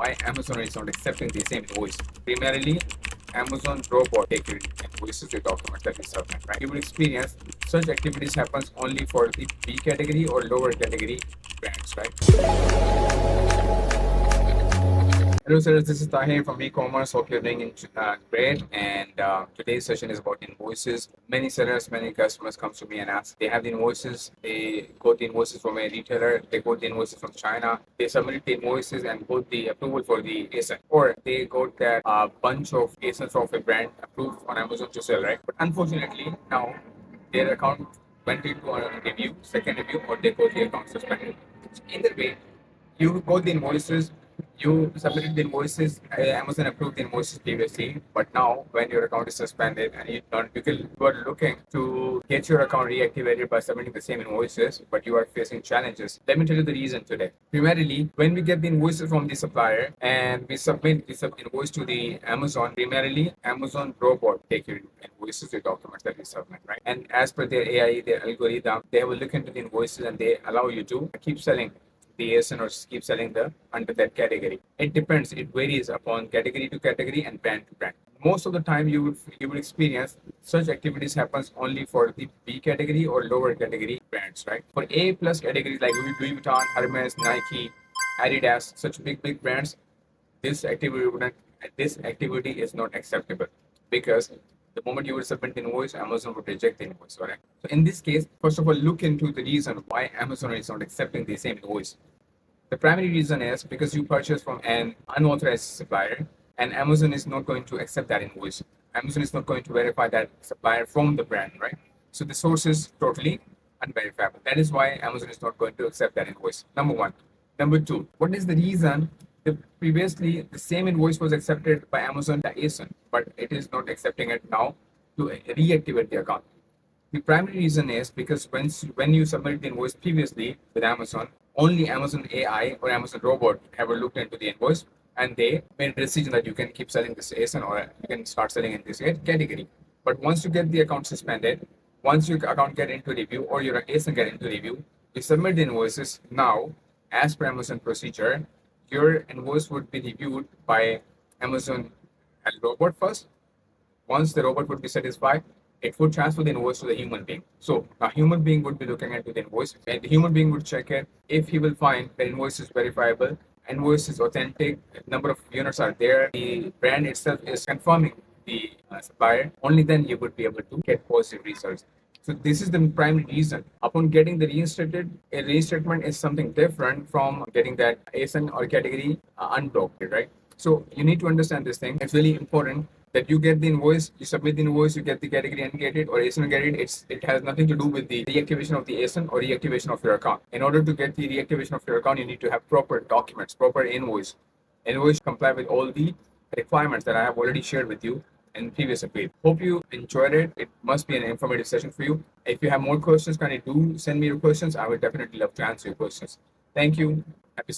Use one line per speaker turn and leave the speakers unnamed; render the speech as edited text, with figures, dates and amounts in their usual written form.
why Amazon is not accepting the same invoice. Primarily, Amazon robot take your invoices with automatically submit, right? You will experience such activities happens only for the B category or lower category brands, right? Hello, sir. This is Tahir from Rekommerce. Hope you're doing great. And today's session is about invoices. Many sellers, many customers come to me and ask. They have the invoices. They got the invoices from a retailer. They got the invoices from China. They submitted the invoices and got the approval for the ASIN. Or they got that bunch of ASINs of a brand approved on Amazon to sell, right? But unfortunately, now their account went into a review, second review, or they got the account suspended. So either way, you got the invoices, you submitted the invoices, Amazon approved the invoices previously, but now when your account is suspended and you are looking to get your account reactivated by submitting the same invoices, but you are facing challenges. Let me tell you the reason today. Primarily, when we get the invoices from the supplier and we submit this invoice to the Amazon, primarily Amazon robot take your invoices with documents that we submit, right? And as per their AI, their algorithm, they will look into the invoices and they allow you to keep selling the ASN or keep selling the under that category. It depends. It varies upon category to category and brand to brand. Most of the time, you will experience such activities happens only for the B category or lower category brands, right? For A plus categories like Louis Vuitton, Hermes, Nike, Adidas, such big brands, this activity would not, this activity is not acceptable because the moment you will submit the invoice, Amazon would reject the invoice. Right? So in this case, first of all, look into the reason why Amazon is not accepting the same invoice. The primary reason is because you purchase from an unauthorized supplier, and Amazon is not going to accept that invoice. Amazon is not going to verify that supplier from the brand, right? So the source is totally unverifiable. That is why Amazon is not going to accept that invoice. Number one. Number two, what is the reason previously the same invoice was accepted by Amazon by ASIN, but it is not accepting it now to reactivate the account? The primary reason is because when you submitted the invoice previously with Amazon, only Amazon AI or Amazon robot ever looked into the invoice and they made a decision that you can keep selling this ASIN or you can start selling in this category. But once you get the account suspended, once your account get into review or your ASIN get into review, you submit the invoices now as per Amazon procedure. Your invoice would be reviewed by Amazon robot first. Once the robot would be satisfied, it would transfer the invoice to the human being. So a human being would be looking into the invoice, and the human being would check it. If he will find the invoice is verifiable, invoice is authentic, number of units are there, the brand itself is confirming the supplier, only then you would be able to get positive results. So this is the primary reason. Upon getting the reinstated, a reinstatement is something different from getting that ASIN or category unblocked, right? So you need to understand this thing. It's really important that you get the invoice, you submit the invoice, you get the category ungated or ASIN ungated. It has nothing to do with the reactivation of the ASIN or reactivation of your account. In order to get the reactivation of your account, you need to have proper documents, proper invoice. Invoice comply with all the requirements that I have already shared with you in previous update. Hope you enjoyed it. It must be an informative session for you. If you have more questions, kindly do send me your questions. I would definitely love to answer your questions. Thank you. Happy